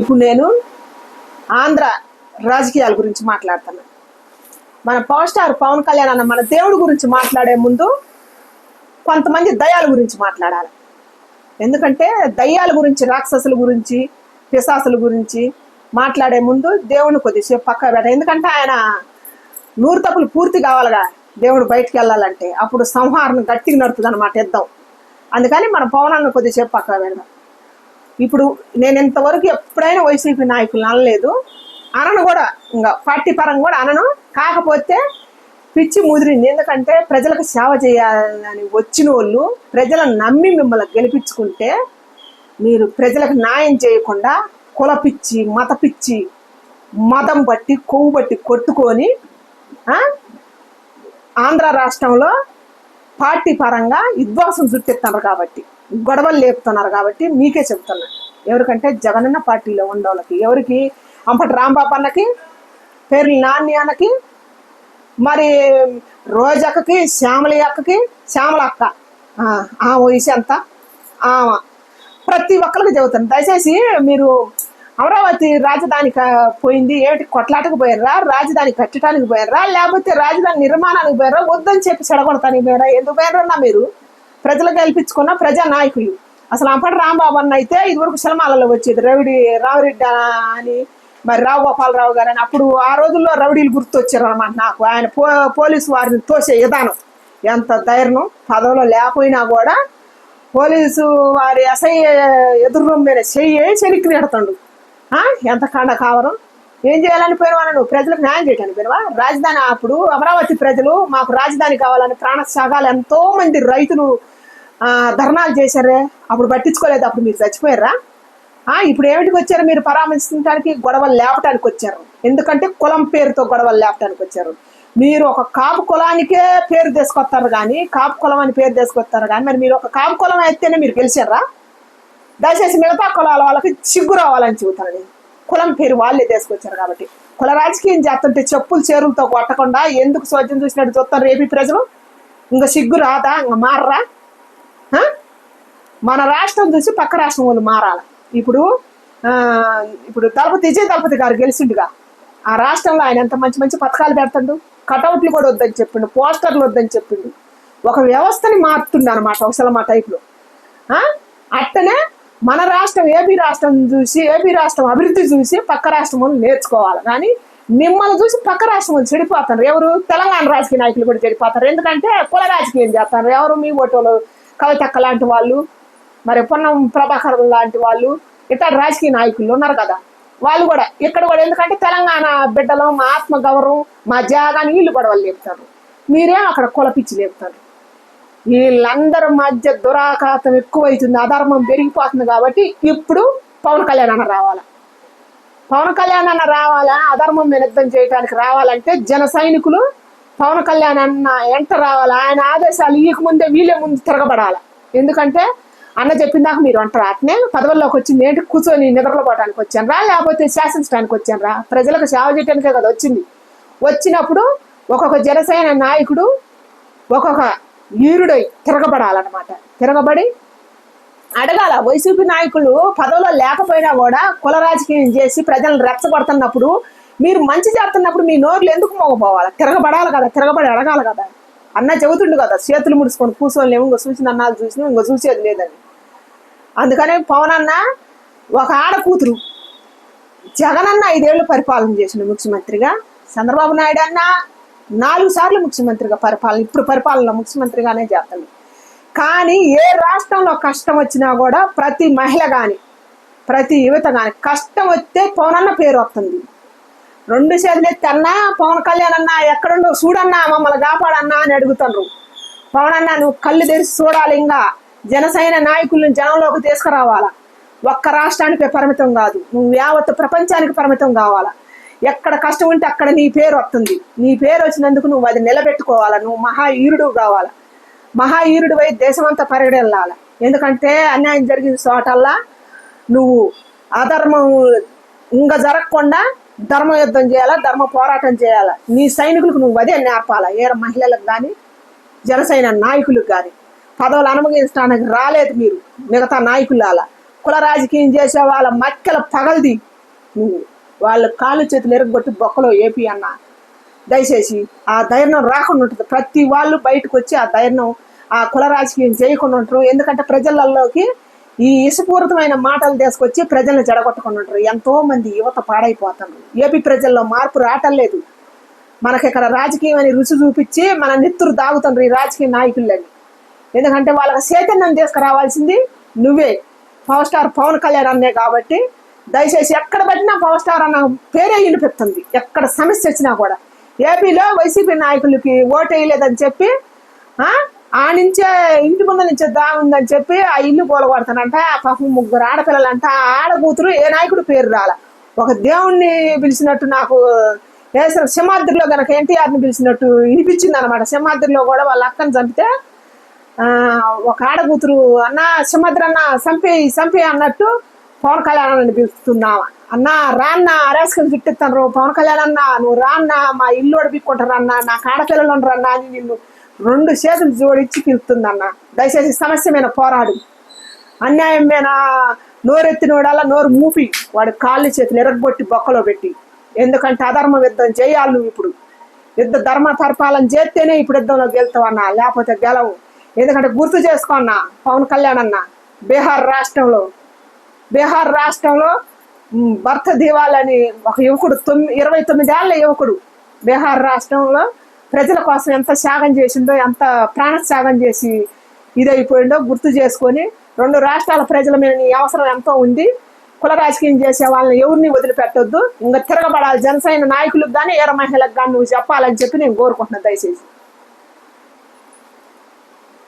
ఇప్పుడు నేను ఆంధ్ర రాజకీయాల గురించి మాట్లాడుతున్నాను. మన పవర్ స్టార్ పవన్ కళ్యాణ్ అన్న మన దేవుడి గురించి మాట్లాడే ముందు కొంతమంది దయ్యాల గురించి మాట్లాడాలి. ఎందుకంటే దయ్యాల గురించి, రాక్షసుల గురించి, పిశాసుల గురించి మాట్లాడే ముందు దేవుడిని కొద్దిసేపు పక్క పెట్ట. ఎందుకంటే ఆయన నూరు తప్పులు పూర్తి కావాలిగా దేవుడు బయటికి వెళ్ళాలంటే. అప్పుడు సంహారం గట్టిగా నడుతుంది అన్నమాట, యుద్ధం. అందుకని మన పవనాన్ని కొద్దిసేపు పక్క పెడదాం. ఇప్పుడు నేను ఇంతవరకు ఎప్పుడైనా వైసీపీ నాయకులు అనలేదు, అనను కూడా, ఇంకా పార్టీ పరంగా కూడా అనను. కాకపోతే పిచ్చి ముదిరింది. ఎందుకంటే ప్రజలకు సేవ చేయాలని వచ్చిన వాళ్ళు ప్రజలను నమ్మి మిమ్మల్ని గెలిపించుకుంటే మీరు ప్రజలకు న్యాయం చేయకుండా కుల పిచ్చి, మత పిచ్చి, మతం బట్టి, కొవ్వు బట్టి కొట్టుకొని ఆంధ్ర రాష్ట్రంలో పార్టీ పరంగా విధ్వంసం చుట్టెత్తున్నారు కాబట్టి, గొడవలు లేపుతున్నారు కాబట్టి మీకే చెప్తున్నా. ఎవరికంటే జగనన్న పార్టీలో ఉండేవాళ్ళకి, ఎవరికి అంపటి రాంబాబు అన్నకి, పేర్లు నాని అన్నకి, మరి రోజక్కకి, శ్యామలి అక్కకి, శ్యామల అక్క ఆ వయసు ఎంత, ప్రతి ఒక్కరికి చెబుతాను. దయచేసి మీరు అమరావతి రాజధానికి పోయింది ఏమిటి, కొట్లాటకు పోయారా, రాజధాని కట్టడానికి పోయారా, లేకపోతే రాజధాని నిర్మాణానికి పోయారా, వద్దని చెప్పి చెడగొడతానికి పోయారా? ఎందుకు పోయారన్నా? మీరు ప్రజలు గెలిపించుకున్న ప్రజా నాయకులు. అసలు అంపటి రాంబాబు అన్న అయితే ఇదివరకు సినిమాలలో వచ్చేది రావిరెడ్డి అని, మరి రావు గోపాలరావు గారు అని. అప్పుడు ఆ రోజుల్లో రౌడీలు గుర్తొచ్చారు అనమాట నాకు. ఆయన పోలీసు వారిని తోసే విధానం ఎంత ధైర్యం. పదవిలో లేకపోయినా కూడా పోలీసు వారి ఎస్ఐ ఎదురు రూమ్ మీద చెనికి నెడతాడు. ఎంత కండ కావరం. ఏం చేయాలని పోయినవా నువ్వు? ప్రజలకు న్యాయం చేయడానికి పోయినవా? రాజధాని అప్పుడు అమరావతి ప్రజలు మాకు రాజధాని కావాలని ప్రాణత్యాగాలు, ఎంతో మంది రైతులు ధర్నాలు చేశారే, అప్పుడు పట్టించుకోలేదు. అప్పుడు మీరు చచ్చిపోయారా? ఇప్పుడు ఏమిటికి వచ్చారు? మీరు పరామర్శించడానికి, గొడవలు లేపటానికి వచ్చారు. ఎందుకంటే కులం పేరుతో గొడవలు లేపటానికి వచ్చారు. మీరు ఒక కాపు కులానికే పేరు తీసుకొస్తారు కానీ, కాపు కులం అని పేరు తీసుకొస్తారు కానీ, మరి మీరు ఒక కాపు కులం అయితేనే మీరు గెలిచారా? దయచేసి మిగతా కులాల వాళ్ళకి సిగ్గు రావాలని చెబుతాను నేను. కులం పేరు వాళ్ళే తీసుకొచ్చారు కాబట్టి. కుల రాజకీయం చేస్తుంటే చెప్పులు చేరులతో కొట్టకుండా ఎందుకు సోద్యం చూసినట్టు చూస్తారు రేపీ ప్రజలు? ఇంకా సిగ్గు రాదా? ఇంకా మారరా? మన రాష్ట్రం చూసి పక్క రాష్ట్రం వాళ్ళు మారాలి. ఇప్పుడు విజయ్ దళపతి గారు గెలిచిండుగా, ఆ రాష్ట్రంలో ఆయన ఎంత మంచి మంచి పథకాలు పెడతాడు. కటౌట్లు కూడా వద్దని చెప్పిండు, పోస్టర్లు వద్దని చెప్పిండు. ఒక వ్యవస్థని మారుతుండే అనమాట ఒక సినిమా టైప్లో. అట్టనే మన రాష్ట్రం ఏపీ రాష్ట్రం చూసి, ఏపీ రాష్ట్రం అభివృద్ధి చూసి పక్క రాష్ట్రం వాళ్ళు నేర్చుకోవాలి. కానీ మిమ్మల్ని చూసి పక్క రాష్ట్రం వాళ్ళు చెడిపోతారు. ఎవరు? తెలంగాణ రాజకీయ నాయకులు కూడా చెడిపోతారు. ఎందుకంటే కుల రాజకీయం చేస్తారు. ఎవరు? మీ ఓటోలు కవితక్క లాంటి వాళ్ళు, మరి పొన్నం ప్రభాకర్ లాంటి వాళ్ళు, ఇతర రాజకీయ నాయకులు ఉన్నారు కదా, వాళ్ళు కూడా ఇక్కడ కూడా. ఎందుకంటే తెలంగాణ బిడ్డలు, మా ఆత్మ గౌరవం, మా జాగాని వీళ్ళు గొడవలు లేపుతారు. మీరేం అక్కడ కులపిచ్చి లేపుతారు. వీళ్ళందరి మధ్య దురాఘాతం ఎక్కువైతుంది, అధర్మం పెరిగిపోతుంది. కాబట్టి ఇప్పుడు పవన్ కళ్యాణ్ అన్న రావాలా, పవన్ కళ్యాణ్ అన్న రావాలా, అధర్మం మీద యుద్ధం చేయడానికి రావాలంటే జన సైనికులు పవన్ కళ్యాణ్ అన్న ఎంట రావాలి. ఆయన ఆదేశాలు ఇయ్యక ముందే వీళ్ళే ముందు తిరగబడాలి. ఎందుకంటే అన్న చెప్పిందాక మీరు అంటారు అట్నే పదవుల్లోకి వచ్చింది ఏంటి, కూర్చొని నిద్రలో పోవడానికి వచ్చానరా, లేకపోతే శాసించడానికి వచ్చానరా? ప్రజలకు సేవ చేయడానికే కదా వచ్చింది. వచ్చినప్పుడు ఒక్కొక్క జనసేన నాయకుడు ఒక్కొక్క వీరుడై తిరగబడాలన్నమాట. తిరగబడి అడగాల. వైసీపీ నాయకులు పదవిలో లేకపోయినా కూడా కుల రాజకీయం చేసి ప్రజలను రెచ్చగొడుతున్నప్పుడు, మీరు మంచి చేస్తున్నప్పుడు మీ నోర్లు ఎందుకు మోగపోవాలి? తిరగబడాలి కదా, తిరగబడి అడగాలి కదా. అన్న చెబుతుండు కదా, చేతులు ముడుచుకొని కూర్చొని ఇంకో చూసిన అన్నాలు చూసినా ఇంకో చూసేది లేదని. అందుకనే పవన్ అన్న ఒక ఆడ కూతురు, జగనన్న 5 ఏళ్ళు పరిపాలన చేసిన ముఖ్యమంత్రిగా, చంద్రబాబు నాయుడు అన్న 4 సార్లు ముఖ్యమంత్రిగా పరిపాలన, ఇప్పుడు పరిపాలనలో ముఖ్యమంత్రిగానే చేస్తాడు. కానీ ఏ రాష్ట్రంలో కష్టం వచ్చినా కూడా ప్రతి మహిళ కానీ, ప్రతి యువత కానీ కష్టం వస్తే పవన్ అన్న పేరు వస్తుంది. 2 చేతులు ఎత్తి అన్నా పవన్ కళ్యాణ్ అన్న ఎక్కడుండో చూడన్నా, మమ్మల్ని కాపాడన్నా అని అడుగుతారు. పవన్ అన్న నువ్వు కళ్ళు తెరిచి చూడాలి. ఇంకా జనసేన నాయకులను జనంలోకి తీసుకురావాలా. ఒక్క రాష్ట్రానికి పరిమితం కాదు, నువ్వు యావత్ ప్రపంచానికి పరిమితం కావాలా. ఎక్కడ కష్టం ఉంటే అక్కడ నీ పేరు వస్తుంది. నీ పేరు వచ్చినందుకు నువ్వు అది నిలబెట్టుకోవాలా. నువ్వు మహావీరుడు కావాలా. మహావీరుడు వై దేశమంతా పరిగెళ్ళాలి. ఎందుకంటే అన్యాయం జరిగిన చోటల్లా నువ్వు అధర్మం ఇంకా జరగకుండా ధర్మ యుద్ధం చేయాలా, ధర్మ పోరాటం చేయాలా. నీ సైనికులకు నువ్వు అదే నేర్పాలా. ఏ మహిళలకు కానీ, జనసేన నాయకులకు కానీ. పదవులు అనుభవించడానికి రాలేదు మీరు మిగతా నాయకులు. అలా కుల రాజకీయం చేసే వాళ్ళ మక్కల పగలది నువ్వు. వాళ్ళ కాళ్ళు చేతులు ఎరగొట్టి బొక్కలో ఏపీ అన్న. దయచేసి ఆ ధైర్యం రాకుండా ఉంటుంది. ప్రతి వాళ్ళు బయటకు వచ్చి ఆ ధైర్యం ఆ కుల రాజకీయం చేయకుండా ఉంటారు. ఎందుకంటే ప్రజలలోకి ఈ ఇసుపూరితమైన మాటలు తీసుకొచ్చి ప్రజల్ని జడగొట్టకుండా ఉంటారు. ఎంతో మంది యువత పాడైపోతున్నారు. ఏపీ ప్రజల్లో మార్పు రావటం లేదు. మనకి ఇక్కడ రాజకీయం అని రుచి చూపించి మన నెత్తురు దాగుతున్నారు ఈ రాజకీయ నాయకులని. ఎందుకంటే వాళ్ళకి చైతన్యం తీసుకురావాల్సింది నువ్వే, పవర్ స్టార్ పవన్ కళ్యాణ్ అన్నే. కాబట్టి దయచేసి ఎక్కడ పట్టినా పవర్ స్టార్ అన్న పేరే వినిపిస్తుంది. ఎక్కడ సమస్య వచ్చినా కూడా ఏపీలో వైసీపీ నాయకులకి ఓటు వేయలేదని చెప్పి ఆ నుంచే ఇంటి ముందు నుంచే దాగుందని చెప్పి ఆ ఇల్లు కూలగొడతానంట. పాపం 3 ఆడపిల్లలంట. ఆ ఆడకూతురు ఏ నాయకుడు పేరు రాల. ఒక దేవుణ్ణి పిలిచినట్టు నాకు వేసిన సింహాద్రిలో గనక ఎన్టీఆర్ని పిలిచినట్టు వినిపించింది అనమాట. సింహాద్రిలో కూడా వాళ్ళ అక్కని చంపితే ఒక ఆడకూతురు అన్న సింహాద్రి అన్న చంపి అన్నట్టు పవన్ కళ్యాణ్ అని పిలుస్తున్నావా అన్న. రాన్న అరేసుకొని చుట్టిస్తాను పవన్ కళ్యాణ్ అన్న, నువ్వు రాన్న మా ఇల్లు ఒడిపిక్కుంటారు అన్న, నాకు ఆడపిల్లలు ఉండరు అన్న అని నిన్ను 2 చేతులు జోడించి పిలుస్తుందన్న. దయచేసి సమస్య మీద పోరాడు. అన్యాయం మీద నోరెత్తినోడల్లా నోరు మూపి వాడి కాళ్ళు చేతులు ఎరగొట్టి బొక్కలో పెట్టి. ఎందుకంటే అధర్మ యుద్ధం చేయాలి నువ్వు. ఇప్పుడు ధర్మ పరిపాలన చేస్తేనే ఇప్పుడు యుద్ధంలోకి వెళ్తావు అన్న, లేకపోతే గెలవు. ఎందుకంటే గుర్తు చేసుకున్నా పవన్ కళ్యాణ్ అన్న బీహార్ రాష్ట్రంలో భర్త దివాలని ఒక యువకుడు 29 ఏళ్ల యువకుడు బీహార్ రాష్ట్రంలో ప్రజల కోసం ఎంత త్యాగం చేసిందో, ఎంత ప్రాణ త్యాగం చేసి ఇదైపోయిందో గుర్తు చేసుకొని 2 రాష్ట్రాల ప్రజల మీద నీ అవసరం ఎంతో ఉంది. కుల రాజకీయం చేసే వాళ్ళని ఎవరిని వదిలిపెట్టొద్దు. ఇంకా తిరగబడాలి జనసేన నాయకులకు కానీ ఏర మహిళలకు కానీ నువ్వు చెప్పాలని చెప్పి నేను కోరుకుంటున్నాను దయచేసి.